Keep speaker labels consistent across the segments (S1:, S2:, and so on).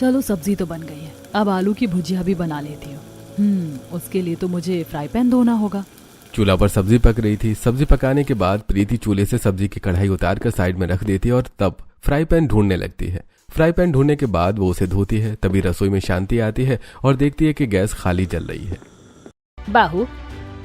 S1: चलो सब्जी तो बन गई है, अब आलू की भुजिया भी बना लेती हूँ। उसके लिए तो मुझे फ्राई पैन धोना होगा।
S2: चूल्हा पर सब्जी पक रही थी। सब्जी पकाने के बाद प्रीति चूल्हे से सब्जी की कढ़ाई उतार कर साइड में रख देती है और तब फ्राई पैन ढूंढने लगती है। फ्राई पैन ढूंढने के बाद वो उसे धोती है। तभी रसोई में शांति आती है और देखती है कि गैस खाली जल रही है।
S1: बाहू,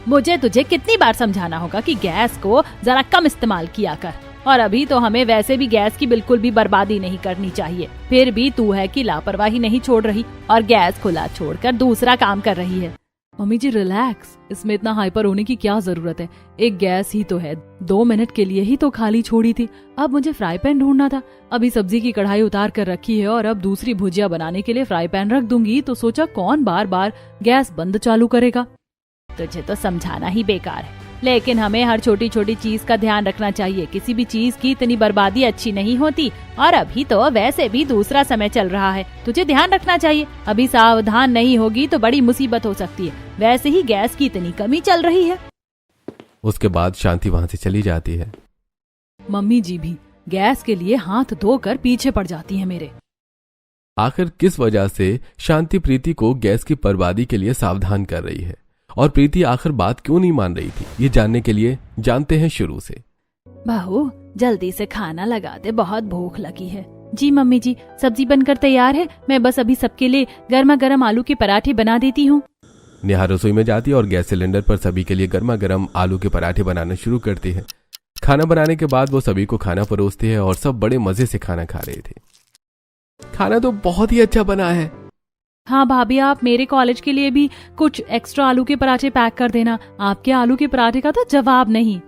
S1: मुझे तुझे कितनी बार समझाना होगा कि गैस को जरा कम इस्तेमाल किया कर, और अभी तो हमें वैसे भी गैस की बिल्कुल भी बर्बादी नहीं करनी चाहिए। फिर भी तू है कि लापरवाही नहीं छोड़ रही और गैस खुला छोड़कर दूसरा काम कर रही है। मम्मी जी रिलैक्स, इसमें इतना हाइपर होने की क्या जरूरत है। एक गैस ही तो है, 2 मिनट के लिए ही तो खाली छोड़ी थी। अब मुझे फ्राई पैन ढूंढना था। अभी सब्जी की कढ़ाई उतार कर रखी है और अब दूसरी भुजिया बनाने के लिए फ्राई पैन रख दूंगी तो सोचा कौन बार बार गैस बंद चालू करेगा। तुझे तो समझाना ही बेकार है, लेकिन हमें हर छोटी छोटी चीज का ध्यान रखना चाहिए। किसी भी चीज की इतनी बर्बादी अच्छी नहीं होती, और अभी तो वैसे भी दूसरा समय चल रहा है, तुझे ध्यान रखना चाहिए। अभी सावधान नहीं होगी तो बड़ी मुसीबत हो सकती है। वैसे ही गैस की इतनी कमी चल रही है।
S2: उसके बाद शांति वहां से चली जाती है।
S1: मम्मी जी भी गैस के लिए हाथ धोकर पीछे पड़ जाती है मेरे।
S2: आखिर किस वजह से शांति प्रीति को गैस की बर्बादी के लिए सावधान कर रही है, और प्रीति आखिर बात क्यों नहीं मान रही थी, ये जानने के लिए जानते हैं शुरू से।
S1: बहू जल्दी से खाना लगा दे, बहुत भूख लगी है। जी मम्मी जी, सब्जी बनकर तैयार है, मैं बस अभी सबके लिए गर्मा गर्म आलू के पराठे बना देती हूँ।
S2: नेहा रसोई में जाती है और गैस सिलेंडर पर सभी के लिए गर्मा गर्म आलू के पराठे बनाना शुरू करती है। खाना बनाने के बाद वो सभी को खाना परोसती है और सब बड़े मजे से खाना खा रहे थे। खाना तो बहुत ही अच्छा बना है।
S1: हाँ भाभी, आप मेरे कॉलेज के लिए भी कुछ एक्स्ट्रा आलू के पराठे पैक कर देना। आपके आलू के पराठे का तो जवाब नहीं।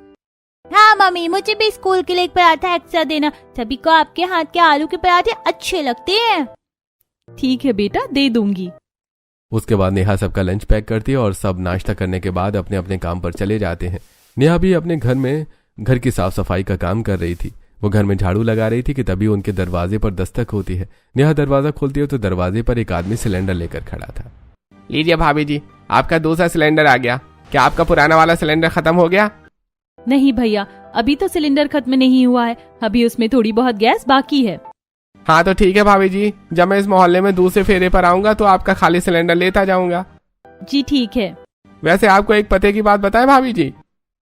S3: हाँ मम्मी, मुझे भी स्कूल के लिए एक पराठा एक्स्ट्रा देना। सभी को आपके हाथ के आलू के पराठे अच्छे लगते हैं।
S1: ठीक है बेटा, दे दूंगी।
S2: उसके बाद नेहा सबका लंच पैक करती है और सब नाश्ता करने के बाद अपने अपने काम पर चले जाते हैं। नेहा भी अपने घर की साफ सफाई का काम कर रही थी। वो घर में झाड़ू लगा रही थी कि तभी उनके दरवाजे पर दस्तक होती है। नेहा दरवाजा खोलती है तो दरवाजे पर एक आदमी सिलेंडर लेकर खड़ा था।
S4: लीजिए भाभी जी, आपका दूसरा सिलेंडर आ गया। क्या आपका पुराना वाला सिलेंडर खत्म हो गया?
S1: नहीं भैया, अभी तो सिलेंडर खत्म नहीं हुआ है, अभी उसमें थोड़ी बहुत गैस बाकी है।
S4: हाँ तो ठीक है भाभी जी, जब मैं इस मोहल्ले में दूसरे फेरे पर आऊंगा तो आपका खाली सिलेंडर लेता जाऊंगा।
S1: जी ठीक है।
S4: वैसे आपको एक पते की बात बताएं भाभी जी?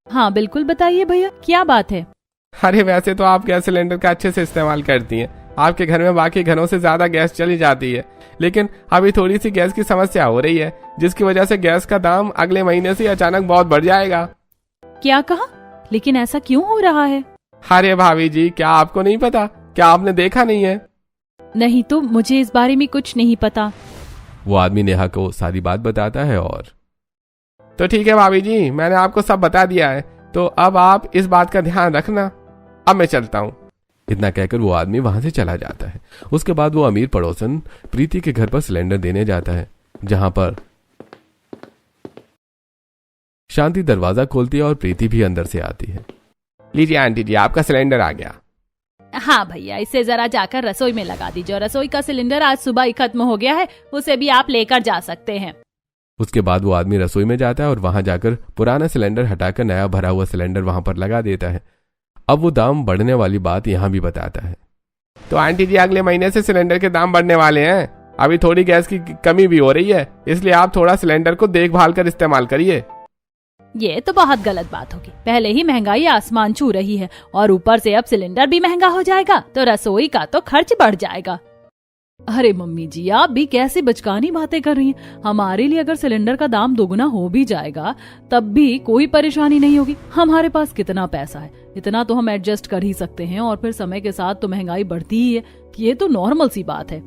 S1: हाँ बिल्कुल बताइए भैया, क्या बात है?
S4: अरे वैसे तो आप गैस सिलेंडर का अच्छे से इस्तेमाल करती हैं। आपके घर में बाकी घरों से ज्यादा गैस चली जाती है, लेकिन अभी थोड़ी सी गैस की समस्या हो रही है, जिसकी वजह से गैस का दाम अगले महीने से अचानक बहुत बढ़ जाएगा।
S1: क्या कहा? लेकिन ऐसा क्यों हो रहा है?
S4: अरे भाभी जी, क्या आपको नहीं पता? क्या आपने देखा नहीं है?
S1: नहीं तो मुझे इस बारे में कुछ नहीं पता।
S2: वो आदमी नेहा को सारी बात बताता है और
S4: तो ठीक है भाभी जी, मैंने आपको सब बता दिया है, तो अब आप इस बात का ध्यान रखना। अब मैं चलता हूँ।
S2: इतना कहकर वो आदमी वहां से चला जाता है। उसके बाद वो अमीर पड़ोसन प्रीति के घर पर सिलेंडर देने जाता है, जहां पर शांति दरवाजा खोलती है और प्रीति भी अंदर से आती है।
S4: लीजिए आंटी जी, आपका सिलेंडर आ गया।
S1: हाँ भैया, इसे जरा जाकर रसोई में लगा दीजिए। रसोई का सिलेंडर आज सुबह ही खत्म हो गया है, उसे भी आप लेकर जा सकते हैं।
S2: उसके बाद वो आदमी रसोई में जाता है और वहां जाकर पुराना सिलेंडर हटाकर नया भरा हुआ सिलेंडर वहां पर लगा देता है। अब वो दाम बढ़ने वाली बात यहाँ भी बताता है।
S4: तो आंटी जी, अगले महीने से सिलेंडर के दाम बढ़ने वाले हैं। अभी थोड़ी गैस की कमी भी हो रही है, इसलिए आप थोड़ा सिलेंडर को देखभाल कर इस्तेमाल करिए।
S1: ये तो बहुत गलत बात होगी। पहले ही महंगाई आसमान छू रही है और ऊपर से अब सिलेंडर भी महंगा हो जाएगा तो रसोई का तो खर्च बढ़ जाएगा। अरे मम्मी जी, आप भी कैसी बचकानी बातें कर रही हैं। हमारे लिए अगर सिलेंडर का दाम दोगुना हो भी जाएगा तब भी कोई परेशानी नहीं होगी। हमारे पास कितना पैसा है, इतना तो हम एडजस्ट कर ही सकते हैं, और फिर समय के साथ तो महंगाई बढ़ती ही है। ये तो नॉर्मल सी बात है।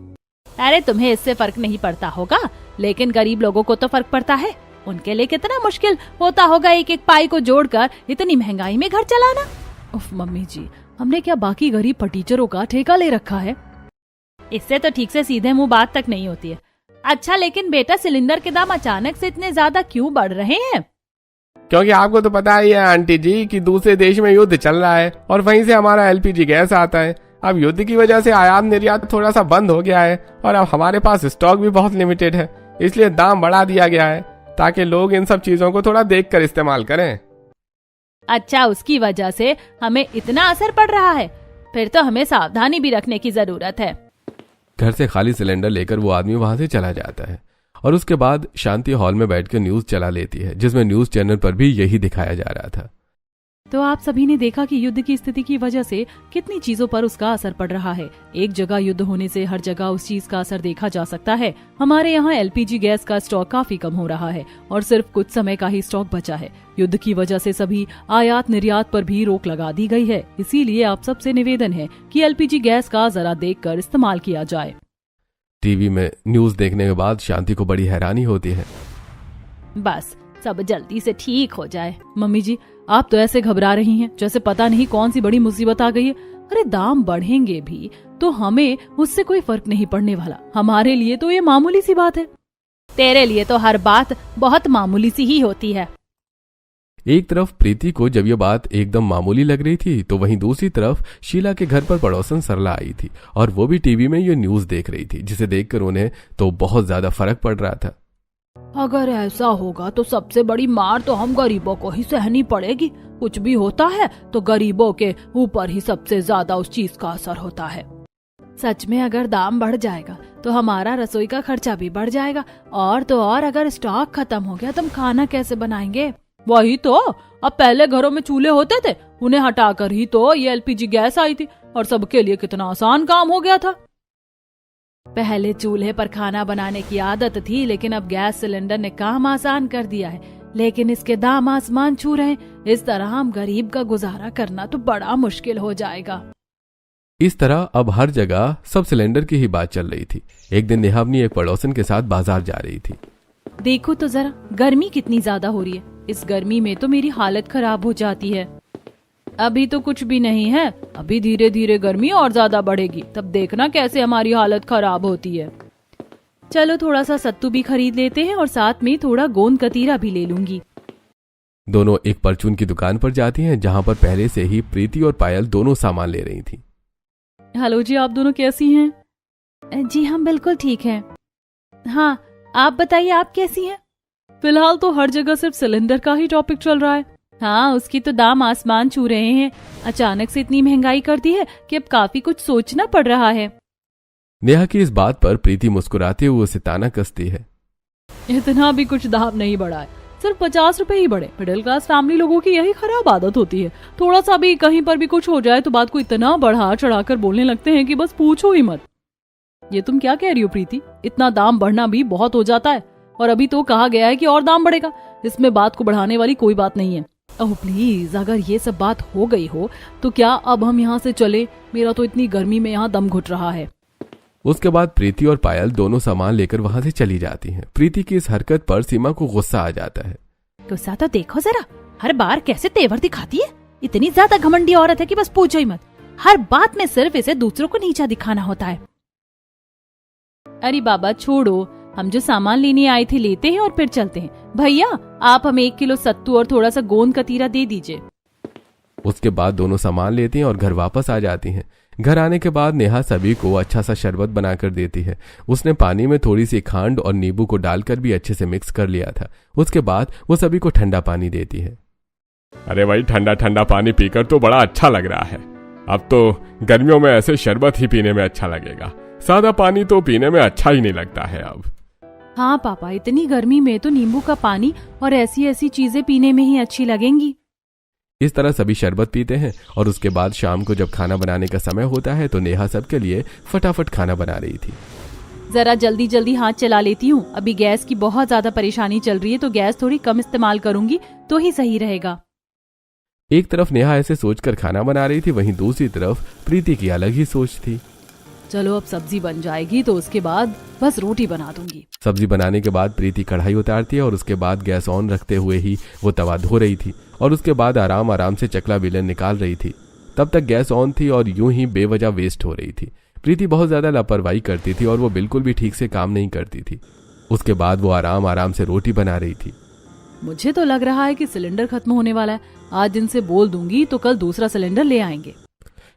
S1: अरे तुम्हें इससे फर्क नहीं पड़ता होगा, लेकिन गरीब लोगों को तो फर्क पड़ता है। उनके लिए कितना मुश्किल होता होगा एक एक पाई को जोड़कर इतनी महंगाई में घर चलाना। उफ मम्मी जी, हमने क्या बाकी गरीब फटीचरों का ठेका ले रखा है? इससे तो ठीक से सीधे मुंह बात तक नहीं होती है। अच्छा लेकिन बेटा, सिलेंडर के दाम अचानक से इतने ज्यादा क्यों बढ़ रहे हैं?
S4: क्योंकि आपको तो पता ही है आंटी जी कि दूसरे देश में युद्ध चल रहा है और वहीं से हमारा एलपीजी गैस आता है। अब युद्ध की वजह से आयात निर्यात थोड़ा सा बंद हो गया है और अब हमारे पास स्टॉक भी बहुत लिमिटेड है, इसलिए दाम बढ़ा दिया गया है ताकि लोग इन सब चीजों को थोड़ा देख कर इस्तेमाल करें।
S1: अच्छा, उसकी वजह से हमें इतना असर पड़ रहा है? फिर तो हमें सावधानी भी रखने की जरूरत है।
S2: घर से खाली सिलेंडर लेकर वो आदमी वहां से चला जाता है और उसके बाद शांति हॉल में बैठकर न्यूज चला लेती है, जिसमें न्यूज चैनल पर भी यही दिखाया जा रहा था।
S1: तो आप सभी ने देखा कि युद्ध की स्थिति की वजह से कितनी चीजों पर उसका असर पड़ रहा है। एक जगह युद्ध होने से हर जगह उस चीज का असर देखा जा सकता है। हमारे यहाँ एलपीजी गैस का स्टॉक काफी कम हो रहा है और सिर्फ कुछ समय का ही स्टॉक बचा है। युद्ध की वजह से सभी आयात निर्यात पर भी रोक लगा दी गई है। इसीलिए आप सबसे निवेदन है कि एलपीजी गैस का जरा देखकर इस्तेमाल किया जाए।
S2: टीवी में न्यूज देखने के बाद शांति को बड़ी हैरानी होती है।
S1: बस सब जल्दी से ठीक हो जाए। मम्मी जी, आप तो ऐसे घबरा रही हैं जैसे पता नहीं कौन सी बड़ी मुसीबत आ गई है। अरे दाम बढ़ेंगे भी तो हमें उससे कोई फर्क नहीं पड़ने वाला। हमारे लिए तो ये मामूली सी बात है।
S3: तेरे लिए तो हर बात बहुत मामूली सी ही होती है।
S2: एक तरफ प्रीति को जब ये बात एकदम मामूली लग रही थी, तो वहीं दूसरी तरफ शीला के घर पर पड़ोसन सरला आई थी और वो भी टीवी में ये न्यूज देख रही थी, जिसे देखकर उन्हें तो बहुत ज्यादा फर्क पड़ रहा था।
S1: अगर ऐसा होगा तो सबसे बड़ी मार तो हम गरीबों को ही सहनी पड़ेगी। कुछ भी होता है तो गरीबों के ऊपर ही सबसे ज्यादा उस चीज का असर होता है। सच में अगर दाम बढ़ जाएगा तो हमारा रसोई का खर्चा भी बढ़ जाएगा, और तो और अगर स्टॉक खत्म हो गया तो हम खाना कैसे बनाएंगे? वही तो, अब पहले घरों में चूल्हे होते थे, उन्हें हटाकर ही तो ये एलपीजी गैस आई थी और सबके लिए कितना आसान काम हो गया था। पहले चूल्हे पर खाना बनाने की आदत थी, लेकिन अब गैस सिलेंडर ने काम आसान कर दिया है, लेकिन इसके दाम आसमान छू रहे हैं। इस तरह हम गरीब का गुजारा करना तो बड़ा मुश्किल हो जाएगा।
S2: इस तरह अब हर जगह सब सिलेंडर की ही बात चल रही थी। एक दिन नेहा अपनी एक पड़ोसन के साथ बाजार जा रही थी।
S1: देखो तो जरा गर्मी कितनी ज्यादा हो रही है। इस गर्मी में तो मेरी हालत खराब हो जाती है। अभी तो कुछ भी नहीं है, अभी धीरे धीरे गर्मी और ज्यादा बढ़ेगी, तब देखना कैसे हमारी हालत खराब होती है। चलो थोड़ा सा सत्तू भी खरीद लेते हैं और साथ में थोड़ा गोंद कतीरा भी ले लूंगी।
S2: दोनों एक परचून की दुकान पर जाती हैं, जहां पर पहले से ही प्रीति और पायल दोनों सामान ले रही थी।
S1: हेलो जी, आप दोनों कैसी हैं?
S3: जी हम बिल्कुल ठीक हैं। हाँ, आप बताइए आप कैसी हैं?
S1: फिलहाल तो हर जगह सिर्फ सिलेंडर का ही टॉपिक चल रहा है। हाँ, उसकी तो दाम आसमान छू रहे हैं। अचानक से इतनी महंगाई कर दी है कि अब काफी कुछ सोचना पड़ रहा है।
S2: नेहा की इस बात पर प्रीति मुस्कुराते हुए उसे ताना कसती है।
S1: इतना भी कुछ दाम नहीं बढ़ा है, सिर्फ 50 रुपए ही बढ़े। मिडिल क्लास फैमिली लोगों की यही खराब आदत होती है। थोड़ा सा भी कहीं पर भी कुछ हो जाए तो बात को इतना बढ़ा चढ़ाकर बोलने लगते हैं कि बस पूछो ही मत। ये तुम क्या कह रही हो प्रीति? इतना दाम बढ़ना भी बहुत हो जाता है, और अभी तो कहा गया है कि और दाम बढ़ेगा। इसमें बात को बढ़ाने वाली कोई बात नहीं है। ओह प्लीज, अगर ये सब बात हो गई हो तो क्या अब हम यहाँ से चले? मेरा तो इतनी गर्मी में यहाँ दम घुट रहा है।
S2: उसके बाद प्रीति और पायल दोनों सामान लेकर वहां से चली जाती हैं। प्रीति की इस हरकत पर सीमा को गुस्सा आ जाता है।
S3: गुस्सा तो देखो जरा, हर बार कैसे तेवर दिखाती है। इतनी ज्यादा घमंडी औरत है कि बस पूछो ही मत। हर बात में सिर्फ इसे दूसरों को नीचा दिखाना होता है।
S1: अरे बाबा छोड़ो, हम जो सामान लेने आए थे लेते हैं और फिर चलते हैं। भैया, आप हमें 1 किलो सत्तू और थोड़ा सा गोंद कतीरा दे दीजिए।
S2: उसके बाद दोनों सामान लेती हैं और घर वापस आ जाती हैं। घर आने के बाद नेहा सभी को अच्छा सा शरबत बनाकर देती है। उसने पानी में थोड़ी सी खांड और नींबू को डालकर भी अच्छे से मिक्स कर लिया था। उसके बाद वो सभी को ठंडा पानी देती है।
S4: अरे भाई, ठंडा ठंडा पानी पीकर तो बड़ा अच्छा लग रहा है। अब तो गर्मियों में ऐसे शरबत ही पीने में अच्छा लगेगा। सादा पानी तो पीने में अच्छा ही नहीं लगता है अब।
S1: हाँ पापा, इतनी गर्मी में तो नींबू का पानी और ऐसी ऐसी चीजें पीने में ही अच्छी लगेंगी।
S2: इस तरह सभी शरबत पीते हैं और उसके बाद शाम को जब खाना बनाने का समय होता है तो नेहा सबके लिए फटाफट खाना बना रही थी।
S1: जरा जल्दी जल्दी हाथ चला लेती हूँ, अभी गैस की बहुत ज्यादा परेशानी चल रही है तो गैस थोड़ी कम इस्तेमाल करूंगी तो ही सही रहेगा।
S2: एक तरफ नेहा ऐसे सोचकर खाना बना रही थी, वहीं दूसरी तरफ प्रीति की अलग ही सोच थी।
S1: चलो अब सब्जी बन जाएगी तो उसके बाद बस रोटी बना दूंगी।
S2: सब्जी बनाने के बाद प्रीति कढ़ाई उतारती है और उसके बाद गैस ऑन रखते हुए ही वो तवा धो रही थी और उसके बाद आराम आराम से चकला बेलन निकाल रही थी। तब तक गैस ऑन थी और यूं ही बेवजह वेस्ट हो रही थी। प्रीति बहुत ज्यादा लापरवाही करती थी और वो बिल्कुल भी ठीक से काम नहीं करती थी। उसके बाद वो आराम आराम से रोटी बना रही थी।
S1: मुझे तो लग रहा है कि सिलेंडर खत्म होने वाला है। आज इनसे बोल दूंगी तो कल दूसरा सिलेंडर ले आएंगे।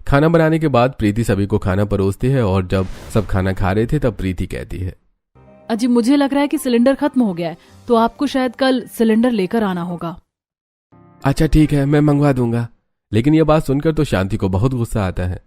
S2: खाना बनाने के बाद प्रीति सभी को खाना परोसती है और जब सब खाना खा रहे थे तब प्रीति कहती है,
S1: अजी मुझे लग रहा है कि सिलेंडर खत्म हो गया है तो आपको शायद कल सिलेंडर लेकर आना होगा।
S2: अच्छा ठीक है, मैं मंगवा दूंगा। लेकिन यह बात सुनकर तो शांति को बहुत गुस्सा आता है।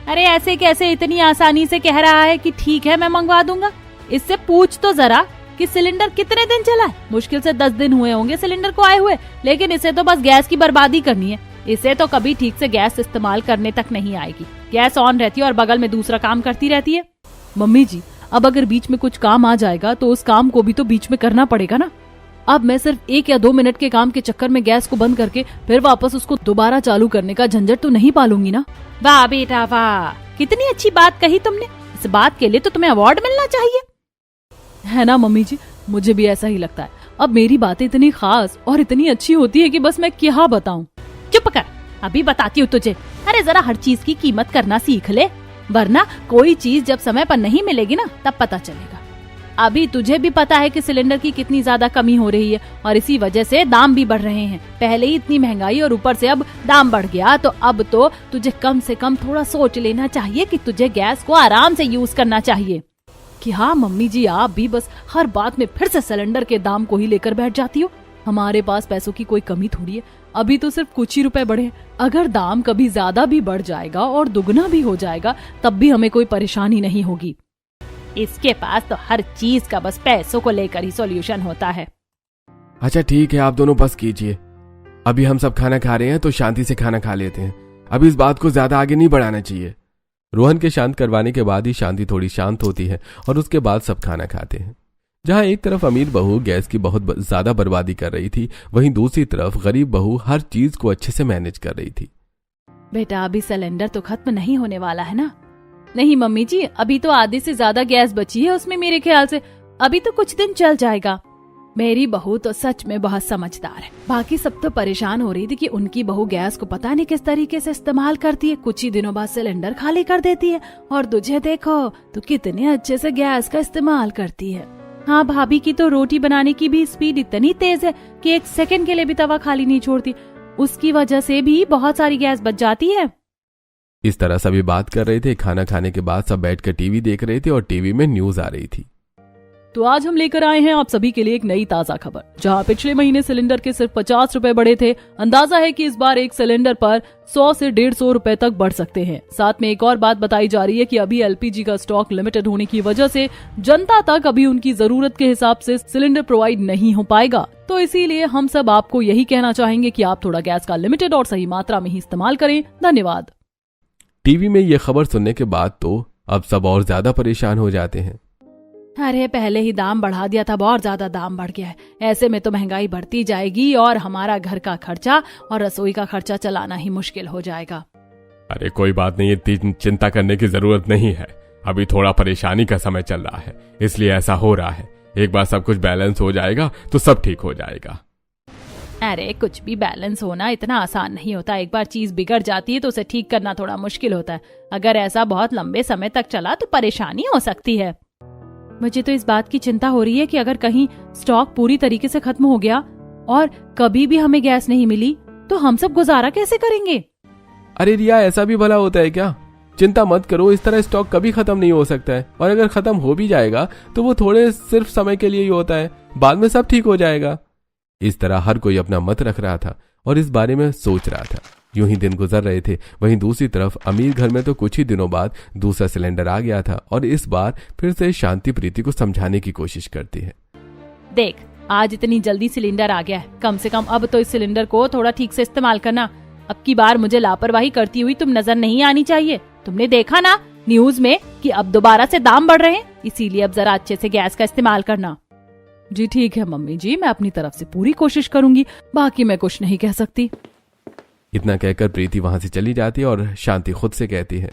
S1: अरे ऐसे कैसे इतनी आसानी से कह रहा है कि ठीक है मैं मंगवा दूंगा। इससे पूछ तो जरा कि सिलेंडर कितने दिन चला है। मुश्किल से 10 दिन हुए होंगे सिलेंडर को आए हुए, लेकिन इसे तो बस गैस की बर्बादी करनी है। इसे तो कभी ठीक से गैस इस्तेमाल करने तक नहीं आएगी। गैस ऑन रहती है और बगल में दूसरा काम करती रहती है।
S3: मम्मी जी, अब अगर बीच में कुछ काम आ जाएगा तो उस काम को भी तो बीच में करना पड़ेगा ना। अब मैं सिर्फ 1 या 2 मिनट के काम के चक्कर में गैस को बंद करके फिर वापस उसको दोबारा चालू करने का झंझट तो नहीं पालूंगी ना।
S1: वाह बेटा वाह, कितनी अच्छी बात कही तुमने। इस बात के लिए तो तुम्हें अवार्ड मिलना चाहिए,
S3: है ना मम्मी जी? मुझे भी ऐसा ही लगता है। अब मेरी बातें इतनी खास और इतनी अच्छी होती है कि बस मैं क्या बताऊं।
S1: चुप कर, अभी बताती हूँ तुझे। अरे जरा हर चीज की कीमत करना सीख ले, वरना कोई चीज जब समय पर नहीं मिलेगी ना तब पता चलेगा। अभी तुझे भी पता है कि सिलेंडर की कितनी ज्यादा कमी हो रही है और इसी वजह से दाम भी बढ़ रहे हैं। पहले ही इतनी महंगाई और ऊपर से अब दाम बढ़ गया, तो अब तो तुझे कम से कम थोड़ा सोच लेना चाहिए कि तुझे गैस को आराम से यूज करना चाहिए।
S3: कि हाँ मम्मी जी, आप भी बस हर बात में फिर से सिलेंडर के दाम को ही लेकर बैठ जाती हो। हमारे पास पैसों की कोई कमी थोड़ी है, अभी तो सिर्फ कुछ ही रुपए बढ़े। अगर दाम कभी ज्यादा भी बढ़ जाएगा और दुगना भी हो जाएगा तब भी हमें कोई परेशानी नहीं होगी।
S1: इसके पास तो हर चीज का बस पैसों को लेकर ही सॉल्यूशन होता है।
S2: अच्छा ठीक है, आप दोनों बस कीजिए। अभी हम सब खाना खा रहे हैं तो शांति से खाना खा लेते हैं। अभी इस बात को ज्यादा आगे नहीं बढ़ाना चाहिए। रोहन के शांत करवाने के बाद ही शांति थोड़ी शांत होती है और उसके बाद सब खाना खाते हैं। जहां एक तरफ अमीर बहू गैस की बहुत ज्यादा बर्बादी कर रही थी, वहीं दूसरी तरफ गरीब बहू हर चीज को अच्छे से मैनेज कर रही थी।
S3: बेटा, अभी सिलेंडर तो खत्म नहीं होने वाला है ना? नहीं मम्मी जी, अभी तो आधे से ज्यादा गैस बची है उसमें, मेरे ख्याल से अभी तो कुछ दिन चल जाएगा। मेरी बहू तो सच में बहुत समझदार है। बाकी सब तो परेशान हो रही थी कि उनकी बहू गैस को पता नहीं किस तरीके से इस्तेमाल करती है। कुछ ही दिनों बाद सिलेंडर खाली कर देती है और तुझे देखो तो कितने अच्छे से गैस का इस्तेमाल करती है।
S1: हाँ, भाभी की तो रोटी बनाने की भी स्पीड इतनी तेज है कि 1 सेकंड के लिए भी तवा खाली नहीं छोड़ती। उसकी वजह से भी बहुत सारी गैस बच जाती है।
S2: इस तरह सभी बात कर रहे थे। खाना खाने के बाद सब बैठकर टीवी देख रहे थे और टीवी में न्यूज आ रही थी।
S3: तो आज हम लेकर आए हैं आप सभी के लिए एक नई ताजा खबर। जहां पिछले महीने सिलेंडर के सिर्फ 50 रुपए बढ़े थे, अंदाजा है कि इस बार एक सिलेंडर पर 100 से 150 रुपए तक बढ़ सकते हैं। साथ में एक और बात बताई जा रही है कि अभी एलपीजी का स्टॉक लिमिटेड होने की वजह से जनता तक अभी उनकी जरूरत के हिसाब से सिलेंडर प्रोवाइड नहीं हो पाएगा। तो इसीलिए हम सब आपको यही कहना चाहेंगे कि आप थोड़ा गैस का लिमिटेड और सही मात्रा में ही इस्तेमाल करें। धन्यवाद।
S2: टीवी में ये खबर सुनने के बाद तो अब सब और ज्यादा परेशान हो जाते हैं।
S3: अरे पहले ही दाम बढ़ा दिया था, बहुत ज्यादा दाम बढ़ गया है। ऐसे में तो महंगाई बढ़ती जाएगी और हमारा घर का खर्चा और रसोई का खर्चा चलाना ही मुश्किल हो जाएगा।
S4: अरे कोई बात नहीं, इतनी चिंता करने की जरूरत नहीं है। अभी थोड़ा परेशानी का समय चल रहा है, इसलिए ऐसा हो रहा है। एक बार सब कुछ बैलेंस हो जाएगा तो सब ठीक हो जाएगा।
S1: अरे कुछ भी बैलेंस होना इतना आसान नहीं होता। एक बार चीज बिगड़ जाती है तो उसे ठीक करना थोड़ा मुश्किल होता है। अगर ऐसा बहुत लंबे समय तक चला तो परेशानी हो सकती है।
S3: मुझे तो इस बात की चिंता हो रही है कि अगर कहीं स्टॉक पूरी तरीके से खत्म हो गया और कभी भी हमें गैस नहीं मिली तो हम सब गुजारा कैसे करेंगे?
S2: अरे रिया, ऐसा भी भला होता है क्या? चिंता मत करो, इस तरह स्टॉक कभी खत्म नहीं हो सकता है। और अगर खत्म हो भी जाएगा तो वो थोड़े सिर्फ समय के लिए ही होता है, बाद में सब ठीक हो जाएगा। इस तरह हर कोई अपना मत रख रहा था और इस बारे में सोच रहा था। यूं ही दिन गुजर रहे थे। वहीं दूसरी तरफ अमीर घर में तो कुछ ही दिनों बाद दूसरा सिलेंडर आ गया था और इस बार फिर से शांति प्रीति को समझाने की कोशिश करती है।
S1: देख, आज इतनी जल्दी सिलेंडर आ गया है, कम से कम अब तो इस सिलेंडर को थोड़ा ठीक से इस्तेमाल करना। अब की बार मुझे लापरवाही करती हुई तुम नजर नहीं आनी चाहिए। तुमने देखा ना न्यूज में कि अब दोबारा से दाम बढ़ रहे हैं, इसीलिए अब जरा अच्छे से गैस का इस्तेमाल करना।
S3: जी ठीक है मम्मी जी, मैं अपनी तरफ से पूरी कोशिश करूंगी, बाकी मैं कुछ नहीं कह सकती।
S2: इतना कहकर प्रीति वहां से चली जाती है और शांति खुद से कहती है,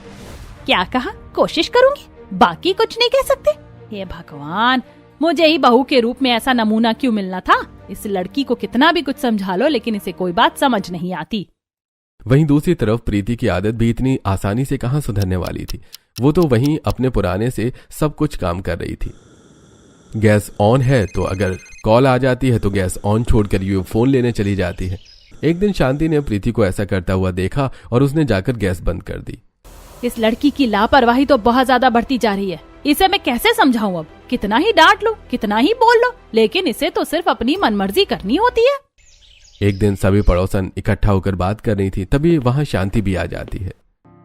S1: क्या कहा? कोशिश करूंगी, बाकी कुछ नहीं कह सकते? हे भगवान, मुझे ही बहू के रूप में ऐसा नमूना क्यों मिलना था? इस लड़की को कितना भी कुछ समझा लो लेकिन इसे कोई बात समझ नहीं आती।
S2: वहीं दूसरी तरफ प्रीति की आदत भी इतनी आसानी से कहां सुधरने वाली थी। वो तो वहीं अपने पुराने से सब कुछ काम कर रही थी। गैस ऑन है तो अगर कॉल आ जाती है तो गैस ऑन छोड़कर ये फोन लेने चली जाती है। एक दिन शांति ने प्रीति को ऐसा करता हुआ देखा और उसने जाकर गैस बंद कर दी।
S1: इस लड़की की लापरवाही तो बहुत ज्यादा बढ़ती जा रही है। इसे मैं कैसे समझाऊं? अब कितना ही डांट लो, कितना ही बोल लो, लेकिन इसे तो सिर्फ अपनी मनमर्जी करनी होती है।
S2: एक दिन सभी पड़ोसन इकट्ठा होकर बात कर रही थी, तभी वहां शांति भी आ जाती है।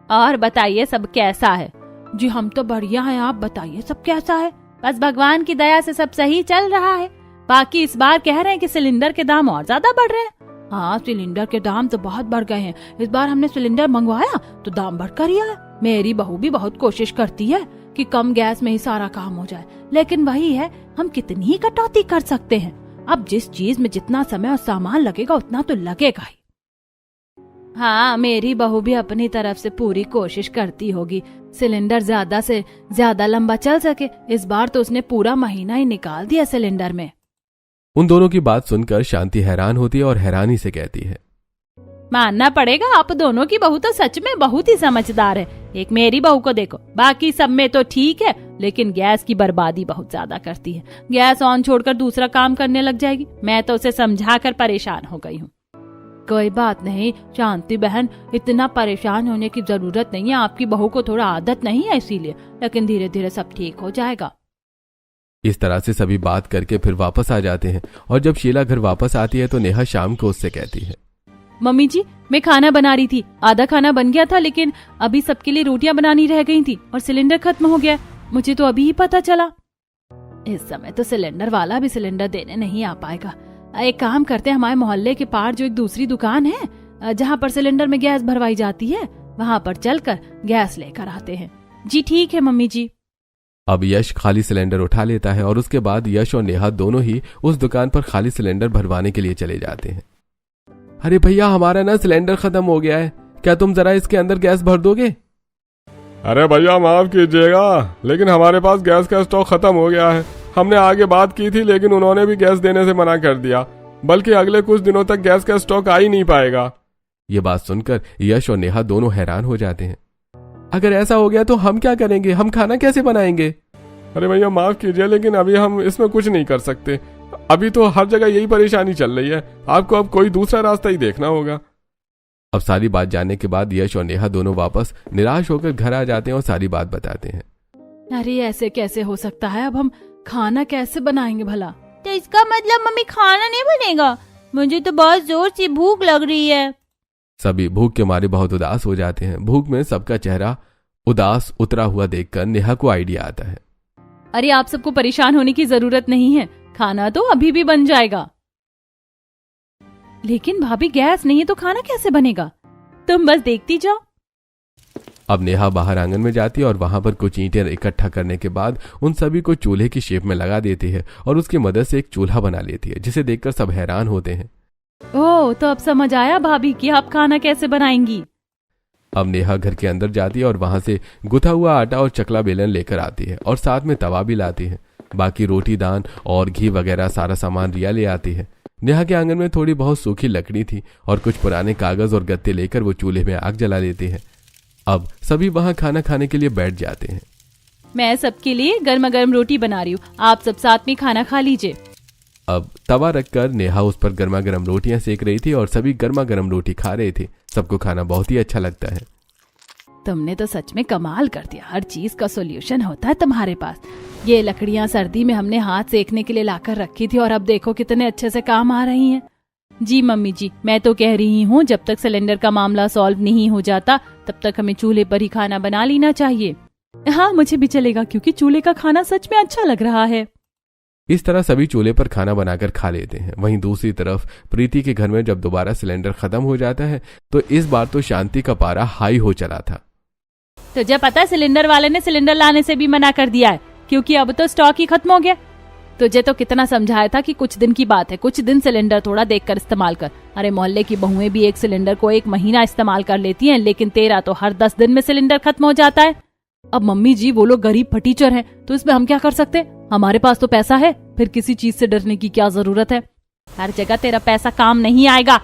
S1: और बताइए सब कैसा है?
S3: जी हम तो बढ़िया हैं, आप बताइए सब कैसा है?
S1: बस भगवान की दया से सब सही चल रहा है। बाकी इस बार कह रहे हैं कि सिलेंडर के दाम और ज्यादा बढ़ रहे हैं।
S3: हाँ, सिलेंडर के दाम तो बहुत बढ़ गए हैं। इस बार हमने सिलेंडर मंगवाया तो दाम बढ़कर ही आया। मेरी बहू भी बहुत कोशिश करती है कि कम गैस में ही सारा काम हो जाए, लेकिन वही है, हम कितनी ही कटौती कर सकते हैं। अब जिस चीज में जितना समय और सामान लगेगा उतना तो लगेगा ही।
S1: हाँ, मेरी बहू भी अपनी तरफ से पूरी कोशिश करती होगी सिलेंडर ज्यादा से ज्यादा लंबा चल सके। इस बार तो उसने पूरा महीना ही निकाल दिया सिलेंडर में।
S2: उन दोनों की बात सुनकर शांति हैरान होती है और हैरानी से कहती है,
S1: मानना पड़ेगा, आप दोनों की बहू तो सच में बहुत ही समझदार है। एक मेरी बहू को देखो, बाकी सब में तो ठीक है, लेकिन गैस की बर्बादी बहुत ज्यादा करती है। गैस ऑन छोड़कर दूसरा काम करने लग जाएगी। मैं तो उसे समझाकर परेशान हो गई हूँ।
S3: कोई बात नहीं शांति बहन, इतना परेशान होने की जरूरत नहीं है। आपकी बहू को थोड़ा आदत नहीं है इसीलिए, लेकिन धीरे धीरे सब ठीक हो जाएगा।
S2: इस तरह से सभी बात करके फिर वापस आ जाते हैं और जब शीला घर वापस आती है तो नेहा शाम को उससे कहती है,
S3: मम्मी जी मैं खाना बना रही थी, आधा खाना बन गया था, लेकिन अभी सबके लिए रोटियां बनानी रह गई थी और सिलेंडर खत्म हो गया। मुझे तो अभी ही पता चला। इस समय तो सिलेंडर वाला भी सिलेंडर देने नहीं आ पाएगा। एक काम करते हैं, हमारे मोहल्ले के पार जो एक दूसरी दुकान है जहाँ पर सिलेंडर में गैस भरवाई जाती है, वहाँ पर चलकर गैस लेकर आते हैं। जी ठीक है मम्मी जी।
S2: अब यश खाली सिलेंडर उठा लेता है और उसके बाद यश और नेहा दोनों ही उस दुकान पर खाली सिलेंडर भरवाने के लिए चले जाते हैं। अरे भैया, हमारा ना सिलेंडर खत्म हो गया है, क्या तुम जरा इसके अंदर गैस भर दोगे?
S4: अरे भैया माफ कीजिएगा, लेकिन हमारे पास गैस का स्टॉक खत्म हो गया है। हमने आगे बात की थी, लेकिन उन्होंने भी गैस देने से मना कर दिया, बल्कि अगले कुछ दिनों तक गैस का स्टॉक आ ही नहीं पाएगा।
S2: ये बात सुनकर यश और नेहा दोनों हैरान हो जाते हैं। अगर ऐसा हो गया तो हम क्या करेंगे? हम खाना कैसे बनाएंगे?
S4: अरे भैया माफ कीजिए, लेकिन अभी हम इसमें कुछ नहीं कर सकते। अभी तो हर जगह यही परेशानी चल रही है, आपको अब कोई दूसरा रास्ता ही देखना होगा।
S2: अब सारी बात जानने के बाद यश और नेहा दोनों वापस निराश होकर घर आ जाते हैं और सारी बात बताते हैं।
S3: अरे ऐसे कैसे हो सकता है? अब हम खाना कैसे बनाएंगे भला?
S1: तो इसका मतलब मम्मी खाना नहीं बनेगा? मुझे तो बहुत जोर से भूख लग रही है।
S2: सभी भूख के मारे बहुत उदास हो जाते हैं। भूख में सबका चेहरा उदास उतरा हुआ देखकर नेहा को आइडिया आता है।
S3: अरे आप सबको परेशान होने की जरूरत नहीं है, खाना तो अभी भी बन जाएगा। लेकिन भाभी गैस नहीं है तो खाना कैसे बनेगा? तुम बस देखती जाओ।
S2: अब नेहा बाहर आंगन में जाती है और वहां पर कुछ ईंटें इकट्ठा करने के बाद उन सभी को चूल्हे की शेप में लगा देती है और उसकी मदद से एक चूल्हा बना लेती है, जिसे देखकर सब हैरान होते हैं।
S3: ओह, तो अब समझ आया भाभी कि आप खाना कैसे बनाएंगी।
S2: अब नेहा घर के अंदर जाती है और वहां से गुथा हुआ आटा और चकला बेलन लेकर आती है और साथ में तवा भी लाती है। बाकी रोटी दान और घी वगैरह सारा सामान रिया ले आती है। नेहा के आंगन में थोड़ी बहुत सूखी लकड़ी थी और कुछ पुराने कागज और गत्ते लेकर वो चूल्हे में आग जला देती है। अब सभी वहां खाना खाने के लिए बैठ जाते हैं।
S3: मैं सबके लिए गर्मा गर्म रोटी बना रही हूँ, आप सब साथ में खाना खा लीजिए।
S2: अब तवा रखकर नेहा उस पर गर्मा गर्म रोटियां सेक रही थी और सभी गर्मा गर्म रोटी खा रहे थे। सबको खाना बहुत ही अच्छा लगता है।
S3: तुमने तो सच में कमाल कर दिया, हर चीज का सॉल्यूशन होता है तुम्हारे पास। ये लकड़ियां सर्दी में हमने हाथ सेकने के लिए लाकर रखी थी और अब देखो कितने अच्छे से काम आ रही हैं। जी मम्मी जी, मैं तो कह रही हूँ जब तक सिलेंडर का मामला सॉल्व नहीं हो जाता तब तक हमें चूल्हे पर ही खाना बना लेना चाहिए। हाँ मुझे भी चलेगा, क्योंकि चूल्हे का खाना सच में अच्छा लग रहा है।
S2: इस तरह सभी चूल्हे पर खाना बनाकर खा लेते हैं। वहीं दूसरी तरफ प्रीति के घर में जब दोबारा सिलेंडर खत्म हो जाता है तो इस बार तो शांति का पारा हाई हो चला था।
S1: तुझे पता है सिलेंडर वाले ने सिलेंडर लाने से भी मना कर दिया है, क्योंकि अब तो स्टॉक ही खत्म हो गया।
S3: तुझे तो कितना समझाया था कि कुछ दिन की बात है, कुछ दिन सिलेंडर थोड़ा देखकर इस्तेमाल कर। अरे मोहल्ले की बहुएं भी एक सिलेंडर को 1 महीना इस्तेमाल कर लेती हैं, लेकिन तेरा तो हर 10 दिन में सिलेंडर खत्म हो जाता है। अब मम्मी जी वो लोग गरीब फटीचर हैं, तो इसमें हम क्या कर सकते? हमारे पास तो पैसा है, फिर किसी चीज से डरने की क्या जरूरत है?
S1: हर जगह तेरा पैसा काम नहीं आएगा।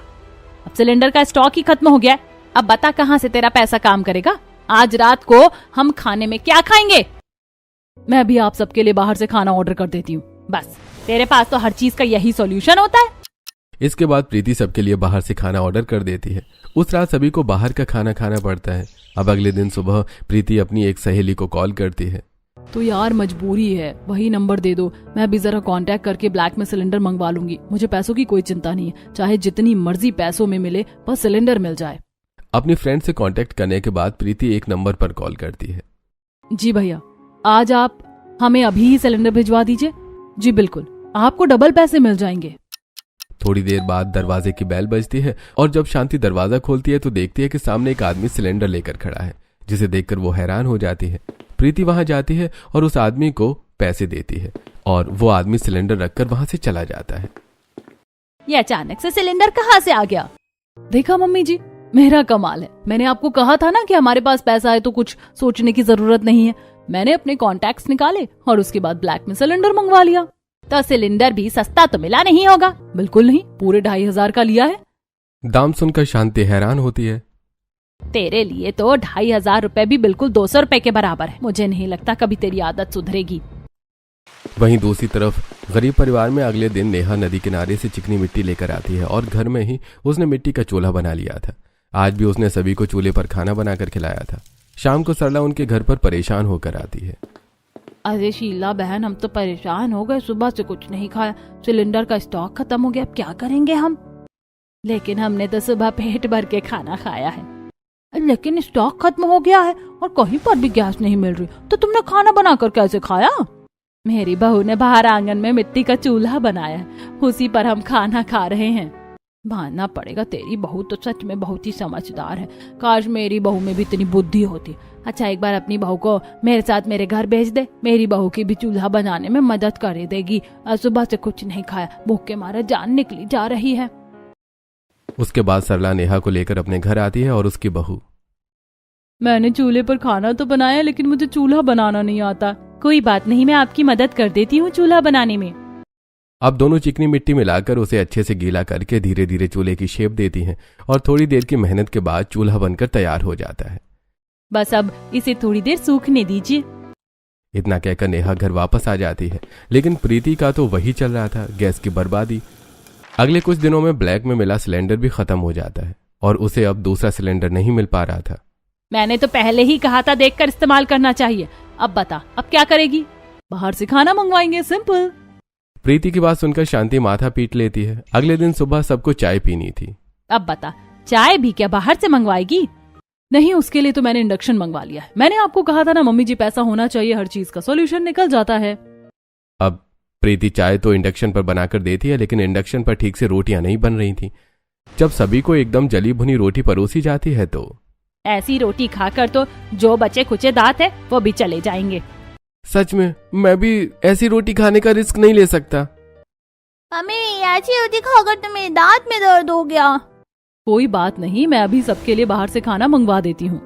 S1: अब सिलेंडर का स्टॉक ही खत्म हो गया, अब बता कहाँ से तेरा पैसा काम करेगा? आज रात को हम खाने में क्या खाएंगे?
S3: मैं भी आप सबके लिए बाहर से खाना ऑर्डर कर देती हूँ।
S1: बस तेरे पास तो हर चीज का यही सॉल्यूशन होता है।
S2: इसके बाद प्रीति सबके लिए बाहर से खाना ऑर्डर कर देती है। उस रात सभी को बाहर का खाना खाना पड़ता है। अब अगले दिन सुबह प्रीति अपनी एक सहेली को कॉल करती है।
S3: तो यार मजबूरी है, वही नंबर दे दो, मैं भी जरा कांटेक्ट करके ब्लैक में सिलेंडर मंगवा लूंगी। मुझे पैसों की कोई चिंता नहीं है, चाहे जितनी मर्जी पैसों में मिले, बस सिलेंडर मिल जाए।
S2: अपनी फ्रेंड से कांटेक्ट करने के बाद प्रीति एक नंबर पर कॉल करती है।
S3: जी भैया, आज आप हमें अभी ही सिलेंडर भिजवा दीजिए। जी बिल्कुल, आपको डबल पैसे मिल जाएंगे।
S2: थोड़ी देर बाद दरवाजे की बेल बजती है और जब शांति दरवाजा खोलती है तो देखती है कि सामने एक आदमी सिलेंडर लेकर खड़ा है, जिसे देखकर वो हैरान हो जाती है। प्रीति वहां जाती है और उस आदमी को पैसे देती है और वो आदमी सिलेंडर रखकर वहां से चला जाता है।
S1: ये अचानक से सिलेंडर कहाँ से आ गया?
S3: देखा मम्मी जी, मेरा कमाल है। मैंने आपको कहा था ना कि हमारे पास पैसा है तो कुछ सोचने की जरूरत नहीं है। मैंने अपने कॉन्टैक्ट्स निकाले और उसके बाद ब्लैक में सिलेंडर मंगवा लिया।
S1: तो सिलेंडर भी सस्ता तो मिला नहीं होगा?
S3: बिल्कुल नहीं, पूरे 2,500 का लिया है।
S2: दाम सुनकर शांति हैरान होती है।
S1: तेरे लिए तो 2,500 रुपए भी बिल्कुल 200 रुपए के बराबर है। मुझे नहीं लगता कभी तेरी आदत सुधरेगी।
S2: वहीं दूसरी तरफ गरीब परिवार में अगले दिन नेहा नदी किनारे से चिकनी मिट्टी लेकर आती है और घर में ही उसने मिट्टी का चूल्हा बना लिया था। आज भी उसने सभी को चूल्हे पर खाना बनाकर खिलाया था। शाम को सरला उनके घर पर परेशान होकर आती है।
S1: अरे शीला बहन, हम तो परेशान हो गए, सुबह से कुछ नहीं खाया, सिलेंडर का स्टॉक खत्म हो गया, अब क्या करेंगे हम? लेकिन हमने तो सुबह पेट भर के खाना खाया है। लेकिन स्टॉक खत्म हो गया है और कहीं पर भी गैस नहीं मिल रही, तो तुमने खाना बनाकर कैसे खाया? मेरी बहू ने बाहर आंगन में मिट्टी का चूल्हा बनाया है, उसी पर हम खाना खा रहे हैं। मानना पड़ेगा, तेरी बहू तो सच में बहुत ही समझदार है। काश मेरी बहू में भी इतनी बुद्धि होती। अच्छा, एक बार अपनी बहू को मेरे साथ मेरे घर भेज दे, मेरी बहू की भी चूल्हा बनाने में मदद कर देगी। सुबह से कुछ नहीं खाया, भूख के मारे जान निकली जा रही है।
S2: उसके बाद सरला नेहा को लेकर अपने घर आती है और उसकी बहू,
S3: मैंने चूल्हे पर खाना तो बनाया लेकिन मुझे चूल्हा बनाना नहीं आता।
S1: कोई बात नहीं, मैं आपकी मदद कर देती हूँ चूल्हा बनाने में।
S2: अब दोनों चिकनी मिट्टी मिलाकर उसे अच्छे से गीला करके धीरे धीरे चूल्हे की शेप देती हैं और थोड़ी देर की मेहनत के बाद चूल्हा बनकर तैयार हो जाता है।
S1: बस अब इसे थोड़ी देर सूखने दीजिए।
S2: इतना कहकर नेहा घर वापस आ जाती है, लेकिन प्रीति का तो वही चल रहा था, गैस की बर्बादी। अगले कुछ दिनों में ब्लैक में मिला सिलेंडर भी खत्म हो जाता है और उसे अब दूसरा सिलेंडर नहीं मिल पा रहा था।
S1: मैंने तो पहले ही कहा था देखकर इस्तेमाल करना चाहिए। अब बता, अब क्या करेगी?
S3: बाहर से खाना मंगवाएंगे, सिंपल।
S2: प्रीति की बात सुनकर शांति माथा पीट लेती है। अगले दिन सुबह सबको चाय पीनी थी।
S1: अब बता, चाय भी क्या बाहर से मंगवाएगी?
S3: नहीं, उसके लिए तो मैंने इंडक्शन मंगवा लिया है। मैंने आपको कहा था ना मम्मी जी, पैसा होना चाहिए, हर चीज का सॉल्यूशन निकल जाता है।
S2: अब प्रीति चाय तो इंडक्शन पर बनाकर देती है, लेकिन इंडक्शन पर ठीक से रोटियां नहीं बन रही थी। जब सभी को एकदम जली भुनी रोटी परोसी जाती है तो
S1: ऐसी रोटी खाकर तो जो बचे खुचे दांत है वो भी चले जाएंगे।
S2: सच में मैं भी ऐसी रोटी खाने का रिस्क नहीं ले सकता।
S5: मम्मी, ऐसी रोटी खाकर तो मेरे दांत में दर्द हो गया।
S3: कोई बात नहीं, मैं अभी सबके लिए बाहर से खाना मंगवा देती हूँ।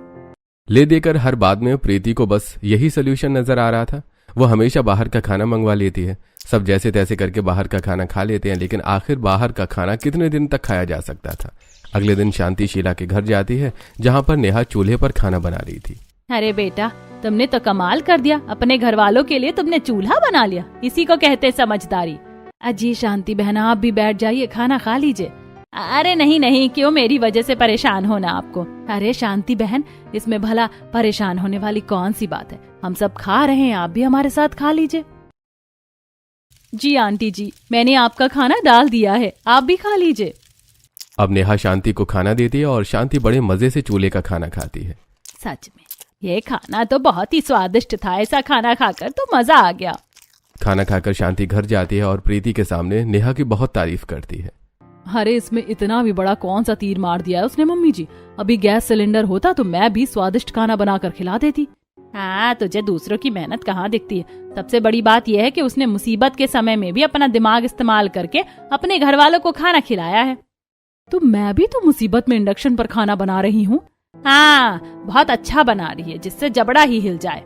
S2: ले देकर हर बात में प्रीति को बस यही सोल्यूशन नजर आ रहा था। वो हमेशा बाहर का खाना मंगवा लेती है। सब जैसे तैसे करके बाहर का खाना खा लेते हैं, लेकिन आखिर बाहर का खाना कितने दिन तक खाया जा सकता था। अगले दिन शांति शीला के घर जाती है, जहाँ पर नेहा चूल्हे पर खाना बना रही थी।
S1: अरे बेटा, तुमने तो कमाल कर दिया, अपने घर वालों के लिए तुमने चूल्हा बना लिया। इसी को कहते समझदारी।
S3: अजी शांति बहन, आप भी बैठ जाइए, खाना खा लीजिए।
S1: अरे नहीं नहीं, क्यों मेरी वजह से परेशान होना आपको?
S3: अरे शांति बहन, इसमें भला परेशान होने वाली कौन सी बात है? हम सब खा रहे हैं, आप भी हमारे साथ खा लीजिए।
S1: जी आंटी जी, मैंने आपका खाना डाल दिया है, आप भी खा लीजिए।
S2: अब नेहा शांति को खाना देती है और शांति बड़े मजे से चूल्हे का खाना खाती है।
S1: सच में ये खाना तो बहुत ही स्वादिष्ट था, ऐसा खाना खाकर तो मजा आ गया।
S2: खाना खाकर शांति घर जाती है और प्रीति के सामने नेहा की बहुत तारीफ करती है।
S3: अरे इसमें इतना भी बड़ा कौन सा तीर मार दिया है उसने मम्मी जी। अभी गैस सिलेंडर होता तो मैं भी स्वादिष्ट खाना बनाकर खिला देती।
S1: हाँ, तुझे दूसरों की मेहनत कहाँ दिखती है। सबसे बड़ी बात यह है कि उसने मुसीबत के समय में भी अपना दिमाग इस्तेमाल करके अपने घर वालों को खाना खिलाया है।
S3: तो मैं भी तो मुसीबत में इंडक्शन पर खाना बना रही हूँ।
S1: हाँ, बहुत अच्छा बना रही है, जिससे जबड़ा ही हिल जाए।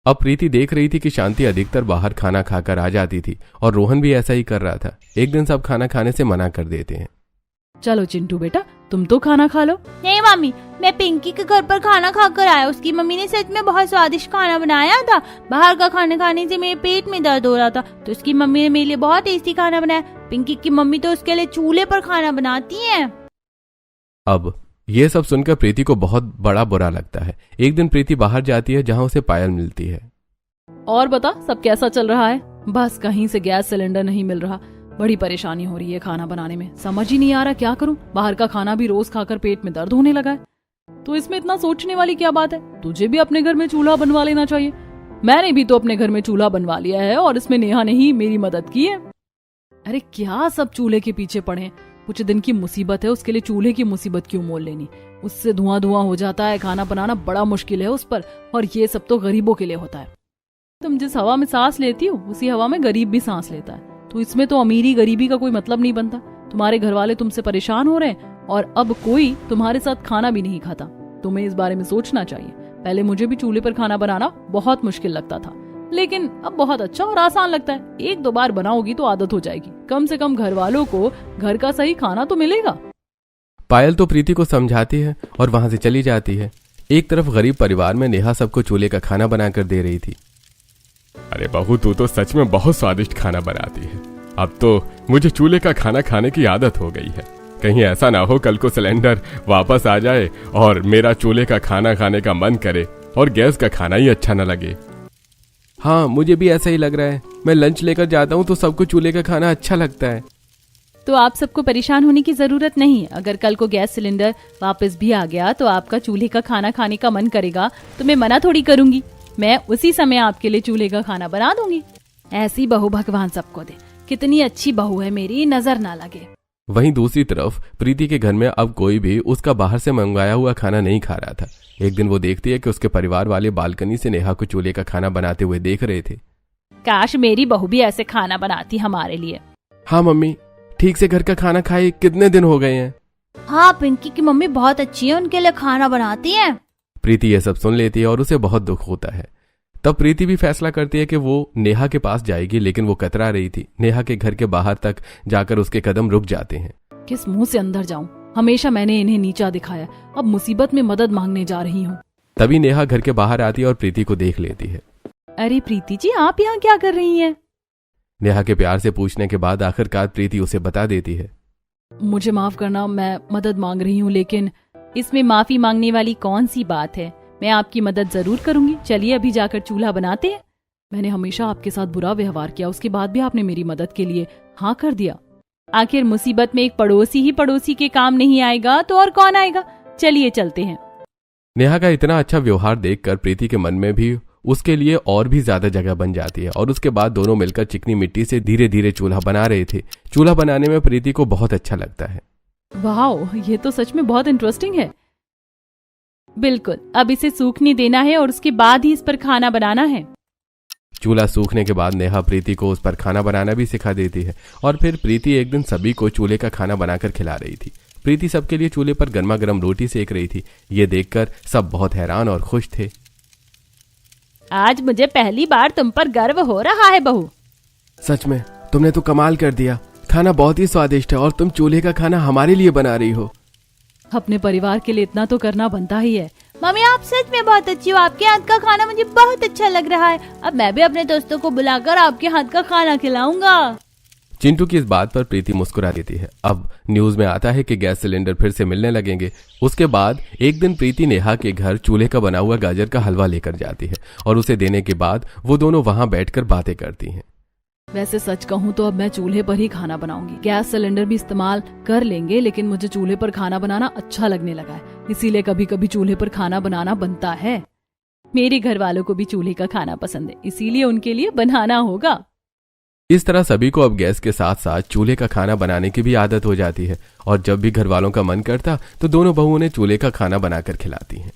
S2: अब प्रीति देख रही थी कि शांति अधिकतर बाहर खाना खाकर आ जाती थी और रोहन भी ऐसा ही कर रहा था। एक दिन सब खाना खाने से मना कर देते हैं।
S3: चलो चिंटू बेटा, तुम तो खाना खा लो।
S5: नहीं मम्मी, मैं पिंकी के घर पर खाना खाकर आया। उसकी मम्मी ने सच में बहुत स्वादिष्ट खाना बनाया था। बाहर का खाना खाने से मेरे पेट में दर्द हो रहा था, तो उसकी मम्मी ने मेरे लिए बहुत टेस्टी खाना बनाया। पिंकी की मम्मी तो उसके लिए चूल्हे पर खाना बनाती है।
S2: अब ये सब सुनकर प्रीति को बहुत बड़ा बुरा लगता है। एक दिन प्रीति बाहर जाती है, जहाँ उसे पायल मिलती है।
S3: और बता, सब कैसा चल रहा है? बस कहीं से गैस सिलेंडर नहीं मिल रहा। बड़ी परेशानी हो रही है खाना बनाने में, समझ ही नहीं आ रहा क्या करूं। बाहर का खाना भी रोज खाकर पेट में दर्द होने लगा है। तो इसमें इतना सोचने वाली क्या बात है, तुझे भी अपने घर में चूल्हा बनवा लेना चाहिए। मैंने भी तो अपने घर में चूल्हा बनवा लिया है और इसमें नेहा ने ही मेरी मदद की है। अरे क्या सब चूल्हे के पीछे पड़े, कुछ दिन की मुसीबत है, उसके लिए चूल्हे की मुसीबत क्यों मोल लेनी। उससे धुआं धुआं हो जाता है, खाना बनाना बड़ा मुश्किल है उस पर, और ये सब तो गरीबों के लिए होता है। तुम जिस हवा में सांस लेती हो उसी हवा में गरीब भी सांस लेता है, तो इसमें तो अमीरी गरीबी का कोई मतलब नहीं बनता। तुम्हारे घर वाले तुमसे परेशान हो रहे हैं और अब कोई तुम्हारे साथ खाना भी नहीं खाता। तुम्हें इस बारे में सोचना चाहिए। पहले मुझे भी चूल्हे पर खाना बनाना बहुत मुश्किल लगता था, लेकिन अब बहुत अच्छा और आसान लगता है। एक दो बार बनाओगी तो आदत हो जाएगी, कम से कम घर वालों को घर का सही खाना तो मिलेगा।
S2: पायल तो प्रीति को समझाती है और वहां से चली जाती है। एक तरफ गरीब परिवार में नेहा सबको चूल्हे का खाना बनाकर दे रही थी।
S4: अरे बहू, तू तो सच में बहुत स्वादिष्ट खाना बनाती है। अब तो मुझे चूल्हे का खाना खाने की आदत हो गई है। कहीं ऐसा ना हो कल को सिलेंडर वापस आ जाए और मेरा चूल्हे का खाना खाने का मन करे और गैस का खाना ही अच्छा न लगे।
S2: हाँ, मुझे भी ऐसा ही लग रहा है। मैं लंच लेकर जाता हूँ तो सबको चूल्हे का खाना अच्छा लगता है।
S1: तो आप सबको परेशान होने की जरूरत नहीं। अगर कल को गैस सिलेंडर वापस भी आ गया तो आपका चूल्हे का खाना खाने का मन करेगा तो मैं मना थोड़ी करूंगी। मैं उसी समय आपके लिए चूल्हे का खाना बना दूंगी। ऐसी बहू भगवान सबको दे। कितनी अच्छी बहू है मेरी, नजर ना लगे।
S2: वहीं दूसरी तरफ प्रीति के घर में अब कोई भी उसका बाहर से मंगवाया हुआ खाना नहीं खा रहा था। एक दिन वो देखती है कि उसके परिवार वाले बालकनी से नेहा को चूल्हे का खाना बनाते हुए देख रहे थे।
S1: काश मेरी बहू भी ऐसे खाना बनाती हमारे लिए।
S2: हाँ मम्मी, ठीक से घर का खाना खाए कितने दिन हो गए हैं।
S5: हाँ, पिंकी की मम्मी बहुत अच्छी है, उनके लिए खाना बनाती है।
S2: प्रीति ये सब सुन लेती है और उसे बहुत दुख होता है। तब प्रीति भी फैसला करती है कि वो नेहा के पास जाएगी, लेकिन वो कतरा रही थी। नेहा के घर के बाहर तक जाकर उसके कदम रुक जाते हैं।
S3: किस मुंह से अंदर जाऊं? हमेशा मैंने इन्हें नीचा दिखाया, अब मुसीबत में मदद मांगने जा रही हूँ।
S2: तभी नेहा घर के बाहर आती है और प्रीति को देख लेती है।
S3: अरे प्रीति जी, आप यहाँ क्या कर रही हैं?
S2: नेहा के प्यार से पूछने के बाद आखिरकार प्रीति उसे बता देती है।
S3: मुझे माफ करना, मैं मदद मांग रही हूँ, लेकिन
S1: इसमें माफी मांगने वाली कौन सी बात है। मैं आपकी मदद जरूर करूंगी। चलिए अभी जाकर चूल्हा बनाते हैं।
S3: मैंने हमेशा आपके साथ बुरा व्यवहार किया, उसके बाद भी आपने मेरी मदद के लिए हाँ कर दिया।
S1: आखिर मुसीबत में एक पड़ोसी ही पड़ोसी के काम नहीं आएगा तो और कौन आएगा। चलिए चलते हैं।
S2: नेहा का इतना अच्छा व्यवहार देखकर प्रीति के मन में भी उसके लिए और भी ज्यादा जगह बन जाती है और उसके बाद दोनों मिलकर चिकनी मिट्टी से धीरे धीरे चूल्हा बना रहे थे। चूल्हा बनाने में प्रीति को बहुत अच्छा लगता है।
S3: वाह, ये तो सच में बहुत इंटरेस्टिंग है।
S1: बिल्कुल, अब इसे सूखने देना है और उसके बाद ही इस पर खाना बनाना है।
S2: चूल्हा सूखने के बाद नेहा प्रीति को उस पर खाना बनाना भी सिखा देती है और फिर प्रीति एक दिन सभी को चूल्हे का खाना बनाकर खिला रही थी। प्रीति सबके लिए चूल्हे पर गर्मा गर्म रोटी सेक रही थी। ये देखकर सब बहुत हैरान और खुश थे।
S1: आज मुझे पहली बार तुम पर गर्व हो रहा है बहू।
S2: सच में तुमने तो कमाल कर दिया। खाना बहुत ही स्वादिष्ट है और तुम चूल्हे का खाना हमारे लिए बना रही हो।
S3: अपने परिवार के लिए इतना तो करना बनता ही है।
S5: मम्मी, आप सच में बहुत अच्छी हो। आपके हाथ का खाना मुझे बहुत अच्छा लग रहा है। अब मैं भी अपने दोस्तों को बुलाकर आपके हाथ का खाना खिलाऊंगा।
S2: चिंटू की इस बात पर प्रीति मुस्कुरा देती है। अब न्यूज में आता है कि गैस सिलेंडर फिर से मिलने लगेंगे। उसके बाद एक दिन प्रीति नेहा के घर चूल्हे का बना हुआ गाजर का हलवा लेकर जाती है और उसे देने के बाद वो दोनों वहां बैठकर बातें करती हैं।
S3: वैसे सच कहूँ तो अब मैं चूल्हे पर ही खाना बनाऊंगी। गैस सिलेंडर भी इस्तेमाल कर लेंगे, लेकिन मुझे चूल्हे पर खाना बनाना अच्छा लगने लगा है, इसीलिए कभी कभी चूल्हे पर खाना बनाना बनता है।
S1: मेरे घर वालों को भी चूल्हे का खाना पसंद है, इसीलिए उनके लिए बनाना होगा।
S2: इस तरह सभी को अब गैस के साथ साथ चूल्हे का खाना बनाने की भी आदत हो जाती है और जब भी घर वालों का मन करता तो दोनों बहुओं ने चूल्हे का खाना बनाकर खिलाती हैं।